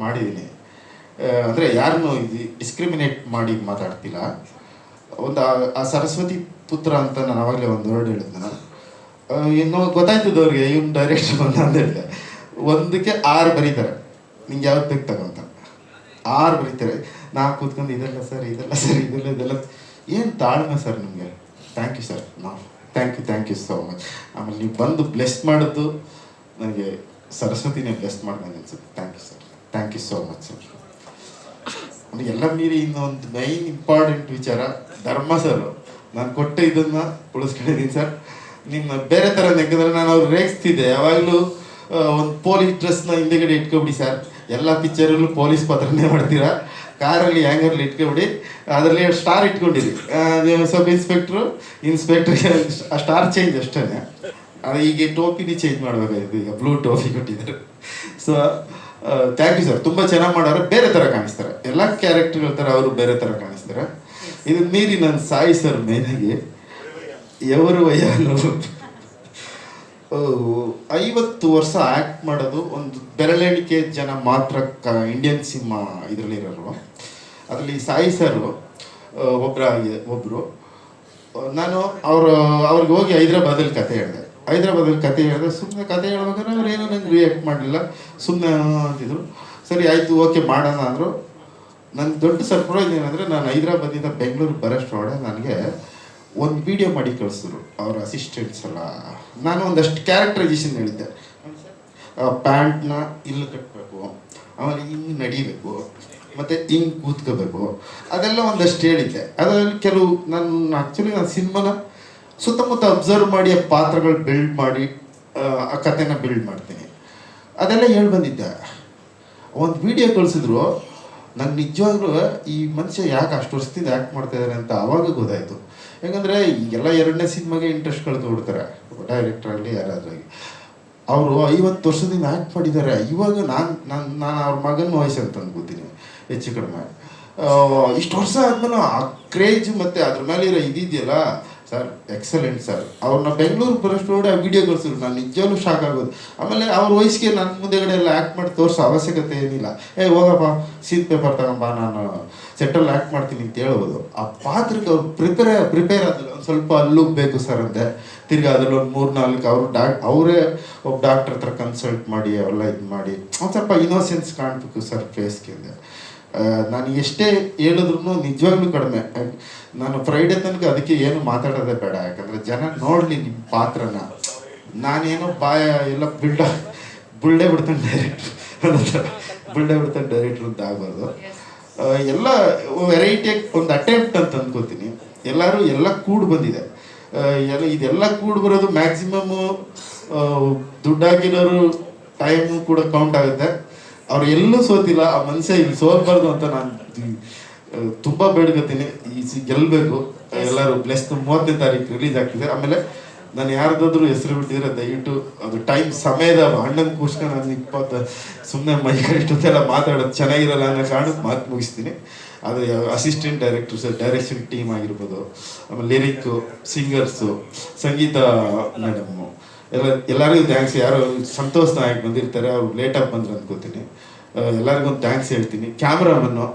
ಮಾಡಿದ್ದೀನಿ. ಅಂದರೆ ಯಾರನ್ನು ಡಿಸ್ಕ್ರಿಮಿನೇಟ್ ಮಾಡಿ ಮಾತಾಡ್ತಿಲ್ಲ. ಒಂದು ಆ ಸರಸ್ವತಿ ಪುತ್ರ ಅಂತ ನಾನು ಅವಾಗಲೇ ಒಂದು ವರ್ಡ್ ಹೇಳಿದ್ದೆ ನಾನು. ಇನ್ನೂ ಗೊತ್ತಾಯ್ತದವ್ರಿಗೆ ಇವ್ನು ಡೈರೆಕ್ಟರ್ ಬಂದ ಅಂತ ಹೇಳಿದೆ. ಒಂದಕ್ಕೆ 6 ಬರೀತಾರೆ, ನಿಂಗೆ ಯಾವ್ದು ಬೇಕು ತಗೊಂತ 6 ಬರೀತಾರೆ. ನಾವು ಕೂತ್ಕೊಂಡು ಇದೆಲ್ಲ ಸರ್ ಇದೆಲ್ಲ ಏನು ತಾಳ್ಮೆ ಸರ್ ನಿಮಗೆ. Thank you sir. ನಾವು ಥ್ಯಾಂಕ್ ಯು ಸೋ ಮಚ್. ಆಮೇಲೆ ನೀವು ಬಂದು ಬ್ಲೆಸ್ ಮಾಡೋದು ನನಗೆ ಸರಸ್ವತಿನೇ ಬ್ಲೆಸ್ ಮಾಡ್ದಂಗೆ ಅನ್ಸುತ್ತೆ. Thank you so much sir. ಎಲ್ಲ ಮೀರಿ ಇನ್ನೊಂದು ಮೈನ್ ಇಂಪಾರ್ಟೆಂಟ್ ವಿಚಾರ, ಧರ್ಮ ಸರ್ ನಾನು ಕೊಟ್ಟ ಇದನ್ನು ಉಳಿಸ್ಕೊಂಡಿದ್ದೀನಿ ಸರ್. ನಿಮ್ಮ ಬೇರೆ ಥರ ಯಾಕಂದರೆ ನಾನು ಅವ್ರು ರೇಗಿಸ್ತಿದ್ದೆ ಯಾವಾಗಲೂ. ಒಂದು ಪೊಲೀಸ್ ಡ್ರೆಸ್ನ ಹಿಂದೆಗಡೆ ಇಟ್ಕೊಬಿಡಿ ಸರ್, ಎಲ್ಲ ಪಿಕ್ಚರಲ್ಲೂ ಪೊಲೀಸ್ ಪಾತ್ರನೇ ಮಾಡ್ತೀರಾ, ಕಾರಲ್ಲಿ ಹ್ಯಾಂಗರ್ಲಿ ಇಟ್ಕೊಬಿಡಿ, ಅದರಲ್ಲಿ ಸ್ಟಾರ್ ಇಟ್ಕೊಂಡಿರಿ. ಸಬ್ ಇನ್ಸ್ಪೆಕ್ಟ್ರಿಗೆ ಸ್ಟಾರ್ ಚೇಂಜ್ ಅಷ್ಟೇ. ಅದು ಈಗ ಟೋಪಿನೇ ಚೇಂಜ್ ಮಾಡಬೇಕಾಗಿತ್ತು, ಈಗ ಬ್ಲೂ ಟೋಪಿ ಕೊಟ್ಟಿದ್ದಾರೆ. So thank you sir. ತುಂಬ ಚೆನ್ನಾಗಿ ಮಾಡೋರು, ಬೇರೆ ಥರ ಕಾಣಿಸ್ತಾರೆ. ಎಲ್ಲ ಕ್ಯಾರೆಕ್ಟರ್ಗಳ ಥರ ಅವರು ಬೇರೆ ಥರ ಕಾಣಿಸ್ತಾರೆ. ಇದನ್ನ ಮೀರಿ ನಾನು ಸಾಯಿ ಸರ್ ಮೇನಾಗಿ ಎವರು ವಯ್ಯಾನು 50 ವರ್ಷ ಆ್ಯಕ್ಟ್ ಮಾಡೋದು ಒಂದು ಬೆರಳೆಣಿಕೆ ಜನ ಮಾತ್ರ ಇಂಡಿಯನ್ ಸಿನಿಮಾ ಇದರಲ್ಲಿರೋರು. ಅದರಲ್ಲಿ ಸಾಯಿ ಸರ್ ಒಬ್ಬರು. ನಾನು ಅವ್ರಿಗೆ ಹೋಗಿ ಹೈದ್ರಾಬಾದಲ್ಲಿ ಕತೆ ಹೇಳಿದೆ. ಸುಮ್ಮನೆ ಕತೆ ಹೇಳ್ಬೇಕಾದ್ರೆ ಅವ್ರು ಏನೋ ನಂಗೆ ರಿಯಾಕ್ಟ್ ಮಾಡಲಿಲ್ಲ, ಸುಮ್ಮನೆ ಅಂತಿದ್ರು. ಸರಿ ಆಯಿತು, ಓಕೆ ಮಾಡೋಣ ಅಂದರು. ನನಗೆ ದೊಡ್ಡ ಸರ್ಪ್ರೈಸ್ ಏನಂದರೆ, ನಾನು ಹೈದ್ರಾಬಾದಿಂದ ಬೆಂಗಳೂರಿಗೆ ಬರೋಷ್ಟೊಳಗೆ ನನಗೆ ಒಂದು ವಿಡಿಯೋ ಮಾಡಿ ಕಳಿಸಿದ್ರು ಅವ್ರ ಅಸಿಸ್ಟೆಂಟ್ಸ್ ಎಲ್ಲ. ನಾನು ಒಂದಷ್ಟು ಕ್ಯಾರೆಕ್ಟರೈಸೇಷನ್ ಹೇಳಿದ್ದೆ. ಪ್ಯಾಂಟ್ನ ಇಲ್ಲಿ ಕಟ್ಟಬೇಕು, ಆಮೇಲೆ ಹಿಂಗೆ ನಡಿಬೇಕು, ಮತ್ತು ಹಿಂಗೆ ಕೂತ್ಕೋಬೇಕು, ಅದೆಲ್ಲ ಒಂದಷ್ಟು ಹೇಳಿದ್ದೆ. ಅದರಲ್ಲಿ ಕೆಲವು ನಾನು ಸಿನಿಮಾನ ಸುತ್ತಮುತ್ತ ಅಬ್ಸರ್ವ್ ಮಾಡಿ ಆ ಪಾತ್ರಗಳು ಬಿಲ್ಡ್ ಮಾಡಿ ಆ ಕಥೆನ ಬಿಲ್ಡ್ ಮಾಡ್ತೀನಿ. ಅದೆಲ್ಲ ಹೇಳಿ ಬಂದಿದ್ದೆ. ಒಂದು ವಿಡಿಯೋ ಕಳಿಸಿದ್ರು. ನಂಗೆ ನಿಜವಾಗ್ಲೂ ಈ ಮನುಷ್ಯ ಯಾಕೆ ಅಷ್ಟು ವರ್ಷದಿಂದ ಆ್ಯಕ್ಟ್ ಮಾಡ್ತಾಯಿದ್ದಾರೆ ಅಂತ ಆವಾಗ ಗೊತ್ತಾಯಿತು. ಯಾಕಂದರೆ ಈಗೆಲ್ಲ 2ನೇ ಸಿನಿಮಾಗೆ ಇಂಟ್ರೆಸ್ಟ್ ಕಳ್ಕೊಬಿಡ್ತಾರೆ, ಡೈರೆಕ್ಟ್ರಾಗಲಿ ಯಾರಾದ್ರಾಗಿ. ಅವರು 50 ವರ್ಷದಿಂದ ಆ್ಯಕ್ಟ್ ಮಾಡಿದ್ದಾರೆ. ಇವಾಗ ನಾನು ಅವ್ರ ಮಗನ ವಯಸ್ಸು ಅಂತ ಅಂದ್ಕೋತೀನಿ, ಹೆಚ್ಚು ಕಡಿಮೆ. ಇಷ್ಟು ವರ್ಷ ಆದ್ಮೇಲೆ ಆ ಕ್ರೇಜ್ ಮತ್ತು ಅದ್ರ ಮೇಲೆ ಇರೋ ಇದೆಯಲ್ಲ ಸರ್, ಎಕ್ಸಲೆಂಟ್ ಸರ್. ಅವ್ರನ್ನ ಬೆಂಗಳೂರಿಗೆ ಬರೋಷ್ಟು ನೋಡಿ ಆ ವಿಡಿಯೋ ಕಳಿಸಿದ್ರು. ನಾನು ನಿಜವಾಗ್ಲೂ ಶಾಕ್ ಆಗೋದು. ಆಮೇಲೆ ಅವ್ರ ವಯಸ್ಸಿಗೆ ನನ್ನ ಮುಂದೆಗಡೆ ಎಲ್ಲ ಆ್ಯಕ್ಟ್ ಮಾಡಿ ತೋರಿಸೋ ಅವಶ್ಯಕತೆ ಏನಿಲ್ಲ. ಹೋಗಪ್ಪ ಸೀಟ್ ಪೇಪರ್ ತಗೊಂಬ, ನಾನು ಸೆಟ್ಟಲ್ಲಿ ಆ್ಯಕ್ಟ್ ಮಾಡ್ತೀನಿ ಅಂತ ಹೇಳ್ಬೋದು. ಆ ಪಾತ್ರಕ್ಕೆ ಅವ್ರು ಪ್ರಿಪೇರ್ ಆದ್ರು. ಒಂದು ಸ್ವಲ್ಪ ಅಲ್ಲೂ ಬೇಕು ಸರ್ ಅಂತೆ. ತಿರ್ಗಿ ಅದ್ರಲ್ಲಿ ಒಂದು 3-4 ಅವರೇ ಒಬ್ಬ ಡಾಕ್ಟ್ರ್ ಹತ್ರ ಕನ್ಸಲ್ಟ್ ಮಾಡಿ ಅವೆಲ್ಲ ಇದು ಮಾಡಿ ಒಂದು ಸ್ವಲ್ಪ ಇನ್ನೋಸೆನ್ಸ್ ಕಾಣಬೇಕು ಸರ್ ಫೇಸ್ಗೆ ಅಂದೆ. ನಾನು ಎಷ್ಟೇ ಹೇಳಿದ್ರು ನಿಜವಾಗ್ಲೂ ಕಡಿಮೆ. ನಾನು ಫ್ರೈಡೇ ತನಕ ಅದಕ್ಕೆ ಏನು ಮಾತಾಡೋದೇ ಬೇಡ, ಯಾಕಂದರೆ ಜನ ನೋಡಲಿ ನಿಮ್ಮ ಪಾತ್ರನ. ನಾನೇನೋ ಎಲ್ಲ ಬುಳ್ಳೆ ಬಿಡ್ತಾನೆ ಡೈರೆಕ್ಟ್ರು ಅಂತ ಆಗಬಾರ್ದು. ಎಲ್ಲ ವೆರೈಟಿಯಾಗಿ ಒಂದು ಅಟೆಂಪ್ಟ್ ಅಂತ ಅಂದ್ಕೋತೀನಿ. ಎಲ್ಲ ಕೂಡಿ ಬಂದಿದೆ. ಇದೆಲ್ಲ ಕೂಡಿ ಬರೋದು ಮ್ಯಾಕ್ಸಿಮಮ್ಮು ದುಡ್ಡಾಗಿರೋರು ಟೈಮು ಕೂಡ ಕೌಂಟ್ ಆಗುತ್ತೆ. ಅವ್ರು ಎಲ್ಲೂ ಸೋತಿಲ್ಲ. ಆ ಮನುಷ್ಯ ಇಲ್ಲಿ ಸೋಲ್ಬಾರ್ದು ಅಂತ ನಾನು ತುಂಬ ಬೇಡ್ಕೊತೀನಿ. ಗೆಲ್ಲಬೇಕು ಎಲ್ಲರೂ. ಪ್ಲಸ್ 30ನೇ ತಾರೀಕು ರಿಲೀಸ್ ಆಗ್ತಿದೆ. ಆಮೇಲೆ ನಾನು ಯಾರ್ದಾದ್ರೂ ಹೆಸರು ಬಿಟ್ಟಿದ್ರೆ ದಯವಿಟ್ಟು ಅದು ಸಮಯದ ಅಣ್ಣನ ಕೂರ್ಸ್ಕೊಂಡು ನಾನು ಸುಮ್ಮನೆ ಮೈಕಷ್ಟೊತ್ತೆಲ್ಲ ಮಾತಾಡೋದು ಚೆನ್ನಾಗಿರಲ್ಲ ಅನ್ನೋ ಕಾರಣಕ್ಕೆ ಮಾತು ಮುಗಿಸ್ತೀನಿ. ಅದು ಅಸಿಸ್ಟೆಂಟ್ ಡೈರೆಕ್ಟರ್ಸ್, ಡೈರೆಕ್ಷನ್ ಟೀಮ್ ಆಗಿರ್ಬೋದು, ಆಮೇಲೆ ಲಿರಿಕ್ಕು, ಸಿಂಗರ್ಸು, ಸಂಗೀತ ಮೇಡಮ್ಮು, ಎಲ್ಲರಿಗೂ ಥ್ಯಾಂಕ್ಸ್. ಯಾರು ಸಂತೋಷ್ ನಾಯಕ್ ಬಂದಿರ್ತಾರೆ, ಅವ್ರು ಲೇಟಾಗಿ ಬಂದ್ರು ಅಂದ್ಕೋತೀನಿ. ಎಲ್ಲರಿಗೊಂದು ಥ್ಯಾಂಕ್ಸ್ ಹೇಳ್ತೀನಿ. ಕ್ಯಾಮ್ರಾಮನ್ನು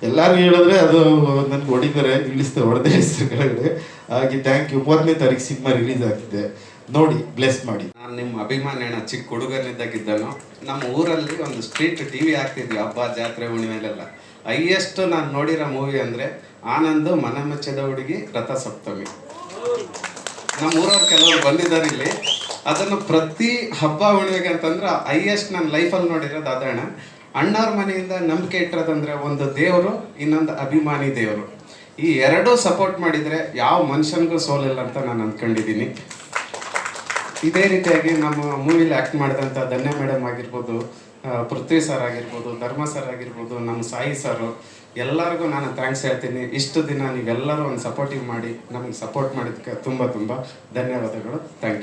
ಎಲ್ಲರಿಗೂ ಹೇಳಿದ್ರೆ ಅದು ನನಗೆ ಹೊಡೆದೇ ಇಳಿಸ್ತಾರೆ ಕೆಳಗಡೆ. ಹಾಗೆ ಥ್ಯಾಂಕ್ ಯು. 30ನೇ ತಾರೀಕು ಸಿನಿಮಾ ರಿಲೀಸ್ ಆಗ್ತಿದೆ, ನೋಡಿ ಬ್ಲೆಸ್ ಮಾಡಿ. ನಾನು ನಿಮ್ಮ ಅಭಿಮಾನಿ ಅಣ್ಣ. ಚಿಕ್ಕ ಹುಡುಗನಿದ್ದಾಗಿದ್ದನು ನಮ್ಮ ಊರಲ್ಲಿ ಒಂದು ಸ್ಟ್ರೀಟ್ TV ಆಗ್ತಿದ್ವಿ, ಹಬ್ಬ ಜಾತ್ರೆ ಹುಣ್ಣಿಮೆಲೆಲ್ಲ. ಹೈಯೆಸ್ಟ್ ನಾನು ನೋಡಿರೋ ಮೂವಿ ಅಂದರೆ ಆನಂದ್, ಮನಮೆಚ್ಚದ ಹುಡುಗಿ, ರಥಸಪ್ತಮಿ. ನಮ್ಮ ಊರವ್ರು ಕೆಲವರು ಬಂದಿದ್ದಾರೆ ಇಲ್ಲಿ. ಅದನ್ನು ಪ್ರತಿ ಹಬ್ಬ ಹುಣ್ಣಿಮೆಗೆ ಅಂತಂದ್ರೆ ಹೈಯೆಸ್ಟ್ ನನ್ನ ಲೈಫಲ್ಲಿ ನೋಡಿರೋದು ಅದಣ್ಣ. ಅಣ್ಣವ್ರ ಮನೆಯಿಂದ ನಂಬಿಕೆ ಇಟ್ಟಿರೋದಂದ್ರೆ ಒಂದು ದೇವರು, ಇನ್ನೊಂದು ಅಭಿಮಾನಿ ದೇವರು. ಈ ಎರಡೂ ಸಪೋರ್ಟ್ ಮಾಡಿದರೆ ಯಾವ ಮನುಷ್ಯನಿಗೂ ಸೋಲಿಲ್ಲ ಅಂತ ನಾನು ಅಂದ್ಕೊಂಡಿದ್ದೀನಿ. ಇದೇ ರೀತಿಯಾಗಿ ನಮ್ಮ ಮೂವಿಲಿ ಆ್ಯಕ್ಟ್ ಮಾಡಿದಂಥ ಧನ್ಯ ಮೇಡಮ್ ಆಗಿರ್ಬೋದು, ಪೃಥ್ವಿ ಸರ್ ಆಗಿರ್ಬೋದು, ಧರ್ಮ ಸರ್ ಆಗಿರ್ಬೋದು, ನಮ್ಮ ಸಾಯಿ ಸರು, ಎಲ್ಲರಿಗೂ ನಾನು ಥ್ಯಾಂಕ್ಸ್ ಹೇಳ್ತೀನಿ. ಇಷ್ಟು ದಿನ ನೀವೆಲ್ಲರೂ ಒಂದು ಸಪೋರ್ಟಿವ್ ಮಾಡಿ ನಮಗೆ ಸಪೋರ್ಟ್ ಮಾಡಿದ್ದಕ್ಕೆ ತುಂಬ ಧನ್ಯವಾದಗಳು. Thank you.